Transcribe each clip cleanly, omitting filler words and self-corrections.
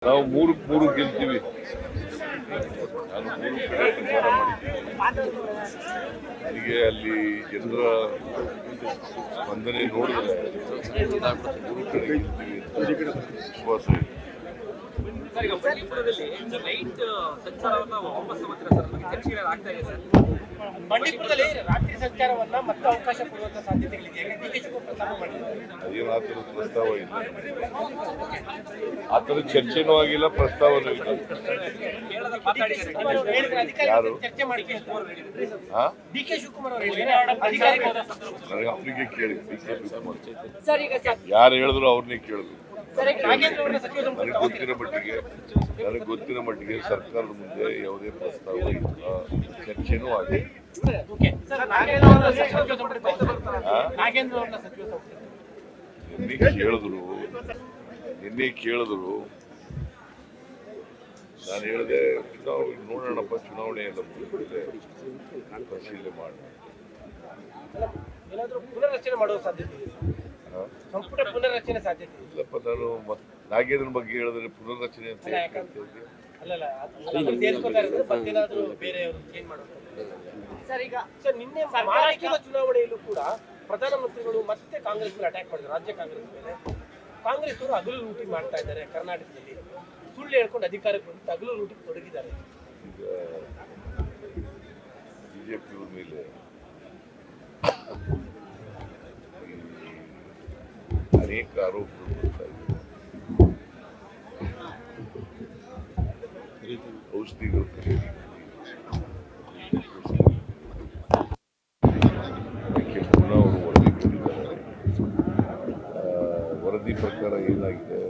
ನಾವು ಮೂರಕ್ಕೆ ಮೂರು ಗೆಲ್ತೀವಿ. ನಾನು ಮೂರು ಕಡೆ ಪ್ರಚಾರ ಮಾಡಿದ್ದೀನಿ. ನನಗೆ ಅಲ್ಲಿ ಜನರ ಸ್ಪಂದನೆ ನೋಡಿದ್ರೆ ಮೂರು ಕಡೆ ಗೆಲ್ತೀವಿ ಅಂತ ವಿಶ್ವಾಸ ಇದೆ. ಬಂಡೀಪುರದಲ್ಲಿ ರಾತ್ರಿ ಸಂಚಾರವನ್ನ ಮತ್ತೆ ಅವಕಾಶ ಕೊಡುವಂತ ಸಾಧ್ಯತೆಗಳಿದೆ. ಅದೇನು ಆ ಥರದ ಪ್ರಸ್ತಾವ ಇಲ್ಲ, ಆ ಥರದ ಚರ್ಚೆನೂ ಆಗಿಲ್ಲ, ಪ್ರಸ್ತಾವನೂ ಇಲ್ಲ. ಯಾರು ಡಿ ಕೆ ಶಿವಕುಮಾರ್ ನನಗೆ ಅಪ್ಪನಿಗೆ ಕೇಳಿ, ಡಿ ಕೆ ಶಿವಕುಮಾರ್ ಯಾರು ಹೇಳಿದ್ರು ಅವ್ರನ್ನೇ ಕೇಳಿದ್ರು. ನನಗೆ ಗೊತ್ತಿರೋ ಮಟ್ಟಿಗೆ ಸರ್ಕಾರದ ಮುಂದೆ ಯಾವುದೇ ಪ್ರಸ್ತಾವ ಇಲ್ಲ, ಚರ್ಚೆನೂ ಆಗಿದೆ. ನಿನ್ನೆ ಕೇಳಿದ್ರು ನಾನು ಹೇಳಿದೆ ನೋಡೋಣಪ್ಪ, ಚುನಾವಣೆ ಎಲ್ಲ ಮುಗಿದಿದೆ, ಪರಿಶೀಲನೆ ಮಾಡಿ ಪುನರ್ರಚನೆ ಮಾಡುವ ಸಾಧ್ಯತೆ, ಸಂಪುಟ ಪುನರ್ರಚನೆ ಸಾಧ್ಯತೆ ಇಲ್ಲಪ್ಪ. ನಾನು ನಾಗೇಂದ್ರನ ಬಗ್ಗೆ ಹೇಳಿದ್ರೆ ಪುನರ್ರಚನೆ ಅಂತ ನಿನ್ನೆ ಮಹಾರಾಷ್ಟ್ರದ ಚುನಾವಣೆಯಲ್ಲೂ ಕೂಡ ಪ್ರಧಾನಮಂತ್ರಿಗಳು ಮತ್ತೆ ಕಾಂಗ್ರೆಸ್ ಮೇಲೆ ಅಟ್ಯಾಕ್ ಮಾಡಿದ್ರು. ರಾಜ್ಯ ಕಾಂಗ್ರೆಸ್ ಮೇಲೆ ಕಾಂಗ್ರೆಸ್ ಅವರು ಹಗಲು ಲೂಟಿ ಮಾಡ್ತಾ ಇದ್ದಾರೆ. ಕರ್ನಾಟಕದಲ್ಲಿ ಸುಳ್ಳು ಹೇಳ್ಕೊಂಡು ಅಧಿಕಾರಕ್ಕೆ ಬಂದು ಹಗಲು ಲೂಟಿಗೆ ತೊಡಗಿದ್ದಾರೆ. ಈಗ ಬಿಜೆಪಿಯವ್ರ ಮೇಲೆ ಅನೇಕ ಆರೋಪಗಳು ಬರ್ತಾ ಇದೆ. ಔಷಧಿಗಳು ಅದಕ್ಕೆ ಪುನಃ ಅವರು ವರದಿ ಕೊಟ್ಟಿದ್ದಾರೆ. ವರದಿ ಪ್ರಕಾರ ಏನಾಗಿದೆ,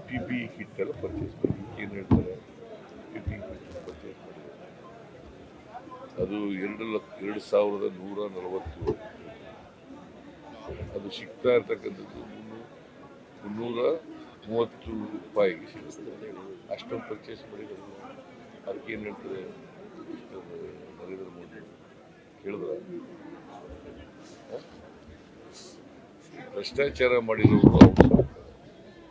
PPE ಕಿಟ್ ಎಲ್ಲ ಪರ್ಚೇಸ್ ಮಾಡಿ, ಏನು ಹೇಳ್ತಾರೆ, PPE ಕಿಟ್ ಪರ್ಚೇಸ್ ಮಾಡಿದ್ದಾರೆ. ಅದು 2,140, ಅದು ಸಿಗ್ತಾ ಇರ್ತಕ್ಕಂಥದ್ದು 330 ರೂಪಾಯಿಗೆ ಸಿಗುತ್ತೆ. ಅಷ್ಟೊಂದು ಪರ್ಚೇಸ್ ಮಾಡಿದ್ರು. ಅದಕ್ಕೆ ಏನು ಹೇಳ್ತಾರೆ ನರೇಂದ್ರ ಮೋದಿ ಕೇಳಿದ್ರ, ಭ್ರಷ್ಟಾಚಾರ ಮಾಡಿರೋರು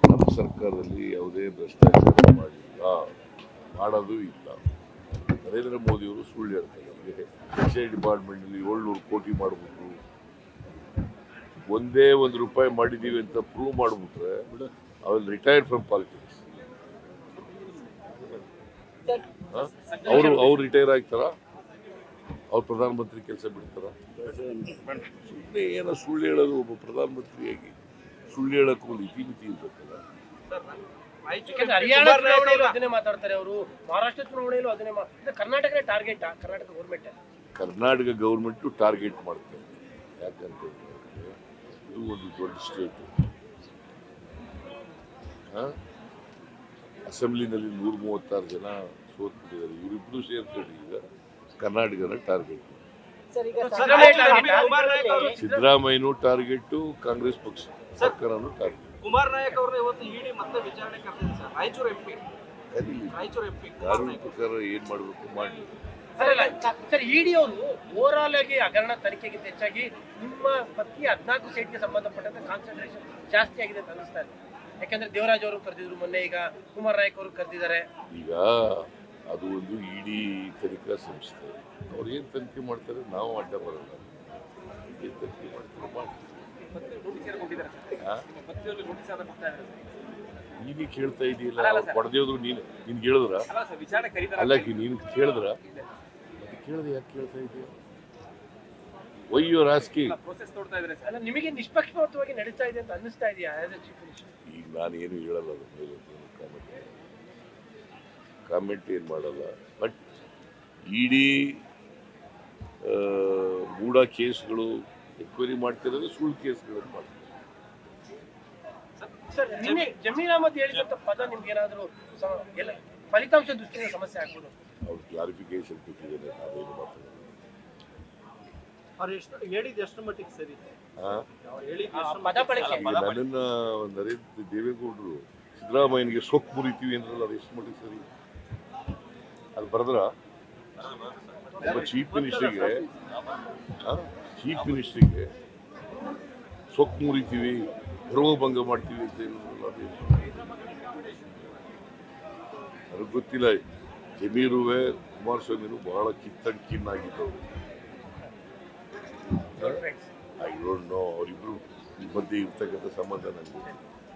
ನಮ್ಮ ಸರ್ಕಾರದಲ್ಲಿ ಯಾವುದೇ ಭ್ರಷ್ಟಾಚಾರ ಮಾಡಿಲ್ಲ, ಮಾಡೋದು ಇಲ್ಲ. ನರೇಂದ್ರ ಮೋದಿಯವರು ಸುಳ್ಳು ಹೇಳ್ತಾರೆ. ನಮಗೆ ಎಕ್ಸೈಸ್ ಡಿಪಾರ್ಟ್ಮೆಂಟ್ನಲ್ಲಿ 700 ಕೋಟಿ ಮಾಡಿಬಿಟ್ರು, ಒಂದೇ ₹1 ಮಾಡಿದ್ದೀವಿ ಅಂತ ಪ್ರೂವ್ ಮಾಡಿಬಿಟ್ರೆ ಅವ್ರು ರಿಟೈರ್ಡ್ ಫ್ರಮ್ ಪಾಲಿಟಿಕ್ಸ್. ಅವ್ರು ರಿಟೈರ್ ಆಗ್ತಾರ, ಅವ್ರು ಪ್ರಧಾನಮಂತ್ರಿ ಕೆಲಸ ಬಿಡ್ತಾರ? ಸುಮ್ಮನೆ ಏನೋ ಸುಳ್ಳು ಹೇಳೋದು. ಒಬ್ಬ ಪ್ರಧಾನಮಂತ್ರಿಯಾಗಿ ಸುಳ್ಳು ಹೇಳಕ್ಕೂ ಒಂದು ಇತಿಮಿತಿ ಇರ್ಬೇಕಲ್ಲ. ಹರಿಯಾಣ ಚುನಾವಣೆಯಲ್ಲೂ ಅದನ್ನೇ ಮಾತಾಡ್ತಾರೆ ಅವರು, ಮಹಾರಾಷ್ಟ್ರ ಚುನಾವಣೆಯಲ್ಲೂ ಅದನ್ನೇ. ಕರ್ನಾಟಕದ target, Karnataka government, Karnataka government target ಮಾಡ್ತಾರೆ. ಯಾಕಂತ ಇದು ಒಂದು ದೊಡ್ಡ ಸ್ಟೇಟ್. ಅಸೆಂಬ್ಲಿನಲ್ಲಿ 136 ಜನ ಸೋತ್ಬಿಟ್ಟಿದ್ದಾರೆ. ಇವರಿಬ್ಬರು ಸೇರ್ಕೊಂಡು ಈಗ ಕರ್ನಾಟಕದ ಟಾರ್ಗೆಟ್. ಸಿದ್ದರಾಮಯ್ಯನೂ ಟಾರ್ಗೆಟ್, ಕಾಂಗ್ರೆಸ್ ಪಕ್ಷ ಸರ್ಕಾರನೂ ಟಾರ್ಗೆಟ್. ಕುಮಾರ್ ನಾಯಕ್ ಅವ್ರನ್ನ ಇವತ್ತು ಇಡಿ ಮತ್ತೆ ವಿಚಾರಣೆ ಕರೆದಿದೆ ಸರ್. ರಾಯಚೂರು MP ಕಾನೂನು ಪ್ರಕಾರ ಏನ್ ಮಾಡಬೇಕು ಮಾಡಿ. ಸರ್, ಇಡಿ ಅವರು ಓವರ್ ಆಲ್ ಆಗಿ ಹಗರಣ ತನಿಖೆಗಿಂತ ಹೆಚ್ಚಾಗಿ ನಿಮ್ಮ ಪತ್ನಿ 14 ಸೀಟ್ಗೆ ಸಂಬಂಧಪಟ್ಟಂತೆ ಕಾನ್ಸಂಟ್ರೇಷನ್ ಜಾಸ್ತಿ ಆಗಿದೆ ಅಂತ ಅನಿಸ್ತಾ ಇದೆ. ಯಾಕಂದ್ರೆ ದೇವರಾಜ್ ಅವರು ಕರೆದಿದ್ರು ಮೊನ್ನೆ, ಈಗ ಕುಮಾರ್ ನಾಯಕ್ ಅವರು ಕರೆದಿದ್ದಾರೆ. ಈಗ ಅದು ಒಂದು ಇಡಿ ತನಿಖಾ ಸಂಸ್ಥೆ, ಅವ್ರು ಏನ್ ತನಿಖೆ ಮಾಡ್ತಾರೆ ನಾವು ಅಡ್ಡ ಬರಲ್ಲ. ಏನ್ ತನಿಖೆ ಮಾಡ್ತಾರೆ ಮಾಡಿ. ನೀನೇ ಕೇಳ್ತಾ ಇದೀಯಲ್ಲ, ಹೊಡೆದೇವ್ರು ನೀನ್ ಕೇಳಿದ್ರ? ಅಲ್ಲ, ನೀನು ಕೇಳಿದ್ರ? ಮತ್ತೆ ಕೇಳ್ದೆ ಯಾಕೆ ಕೇಳ್ತಾ ಇದೀಯ? Why you are asking? ನಿಮಗೆ ನಿಷ್ಪಕ್ಷಪಾತವಾಗಿ ನಡೀತಾ ಇದೆ ಅಂತ ಅನ್ನಿಸ್ತಾ ಇದೆಯಾ? ಈಗ ನಾನು ಏನು ಹೇಳಲ್ಲ, ಅದ್ರ ಮೇಲೆ ಕಾಮೆಂಟ್ ಏನು ಮಾಡಲ್ಲ. ಬಟ್ ಇಡೀ ಮೂಢ ಕೇಸ್ಗಳು ಎನ್ಕ್ವೈರಿ ಮಾಡ್ತಿರೋದು ಸುಳ್ಳು ಕೇಸ್ಗಳನ್ನು ಮಾಡ್ತಾರೆ. ಸರ್, ನಿನ್ನೆ ಜಮೀರ್ ಅಹಮದ್ ಹೇಳಿದಂತ ಪದ ನಿಮ್ಗೆ ಏನಾದರೂ ಫಲಿತಾಂಶ ದೃಷ್ಟಿಯಿಂದ ಸಮಸ್ಯೆ ಆಗ್ಬೋದು? ಅವ್ರು ಕ್ಲಾರಿಫಿಕೇಶನ್ ಕೊಟ್ಟಿದ್ದಾರೆ, ನಾವೇನು ಮಾತಾಡೋದು. ಹೇಳಿದ ಎಷ್ಟು ಮಟ್ಟಿಗೆ ಸರಿ? ನನ್ನನ್ನ ನರೇಂದ್ರ ದೇವೇಗೌಡರು ಸಿದ್ದರಾಮಯ್ಯನಿಗೆ ಸೊಕ್ಕು ಮುರಿತೀವಿ ಅಂದ್ರಲ್ಲ, ಅದು ಎಷ್ಟು ಮಟ್ಟಿಗೆ ಸರಿ? ಅದು ಬರೆದ್ರ ಒಬ್ಬ ಚೀಫ್ ಮಿನಿಸ್ಟ್ರಿಗೆ ಸೊಕ್ಕು ಮುರಿತೀವಿ, ಗೌರವಭಂಗ ಮಾಡ್ತೀವಿ ಅಂತ ಹೇಳಿದ್ರಲ್ಲ, ಅದು ನನಗೆ ಗೊತ್ತಿಲ್ಲ. ಜಮೀರುವೆ ಕುಮಾರಸ್ವಾಮಿನು ಬಹಳ ಕಿನ್ನಾಗಿದ್ದವರು. ಐ ಡೋಂಟ್ ನೋ ಅವರಿಬ್ರು ಮಧ್ಯೆ ಇರ್ತಕ್ಕಂಥ ಸಂಬಂಧ ನನಗೆ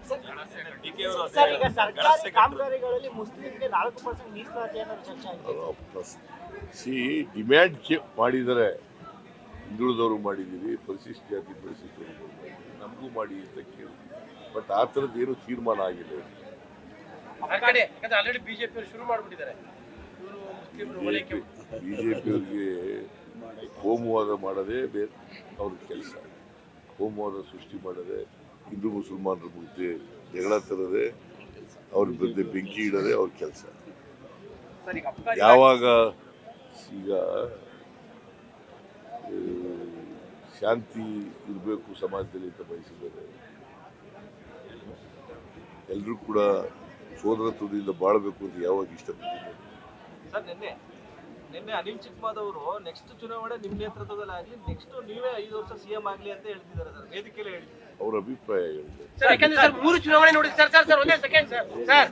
ಸರ್, ಈಗ ಸರ್ಕಾರಿ ಕಾಮಗಾರಿಗಳಲ್ಲಿ ಮುಸ್ಲಿಂಗೆ 4% ಮೀಸಲಾತಿ ಅನ್ನೋದು ಚರ್ಚೆ ಆಗಿದೆ. ಡಿಮ್ಯಾಂಡ್ ಮಾಡಿದರೆ ಹಿಂದುಳಿದವರು ಮಾಡಿದ್ದೀವಿ, ಪರಿಶಿಷ್ಟ ಜಾತಿ ಪರಿಶಿಷ್ಟರು ನಮಗೂ ಮಾಡಿ ಅಂತ ಕೇಳಿ, ಬಟ್ ಆ ಥರದ್ದು ಏನು ತೀರ್ಮಾನ ಆಗಿಲ್ಲ. ಆ ಕಡೆ ಯಾಕಂದ್ರೆ ಆಲ್ರೆಡಿ ಬಿಜೆಪಿ ಅವರು ಶುರು ಮಾಡ್ಬಿಟ್ಟಿದ್ದಾರೆ. ಇವರು ಮುಸ್ಲಿಮರು ಓಲೈಕೆ ಬಿಜೆಪಿಯವರಿಗೆ ಕೋಮುವಾದ ಮಾಡೋದೇ ಬೇರೆ ಅವ್ರ ಕೆಲಸ. ಕೋಮುವಾದ ಸೃಷ್ಟಿ ಮಾಡೋದೇ, ಹಿಂದೂ ಮುಸಲ್ಮಾನರ ಮಧ್ಯೆ ಜಗಳ ತರದೆ, ಅವ್ರ ಮಧ್ಯೆ ಬೆಂಕಿ ಇಡೋದೇ ಅವ್ರ ಕೆಲಸ. ಸರ್, ಈಗ ಅಬ್ಕಾರಿ ಯಾವಾಗ ಈಗ ಶಾಂತಿ ಇರಬೇಕು ಸಮಾಜದಲ್ಲಿ ಅಂತ ಬಯಸಿದ್ದಾರೆ, ಎಲ್ಲರೂ ಕೂಡ ಸೋದರತ್ವದಿಂದ ಬಾಳಬೇಕು ಅಂತ ಯಾವಾಗ ಇಷ್ಟಪಟ್ಟಿದ್ದಾರೆ. ಸರ್, ನಿನ್ನೆ ಅನಿಲ್ ಚಿಕ್ಮಾದ್ ಅವರು ನೆಕ್ಸ್ಟ್ ಚುನಾವಣೆ ನಿಮ್ಮ ನೇತೃತ್ವದಲ್ಲಿ ಆಗಲಿ, ನೆಕ್ಸ್ಟ್ ನೀವೇ 5 ವರ್ಷ ಸಿಎಂ ಆಗಲಿ ಅಂತ ಹೇಳ್ತಿದ್ದಾರೆ ಸರ್, ವೇದಿಕೆಯಲ್ಲೇ ಹೇಳಿದ್ದಾರೆ. ಅವ್ರ ಅಭಿಪ್ರಾಯ ಹೇಳಿದೆ. ಸರ್, ಯಾಕಂದ್ರೆ ಸರ್ 3 ಚುನಾವಣೆ ನೋಡಿ ಸರ್ ಒಂದೇ ಸೆಕೆಂಡ್ ಸರ್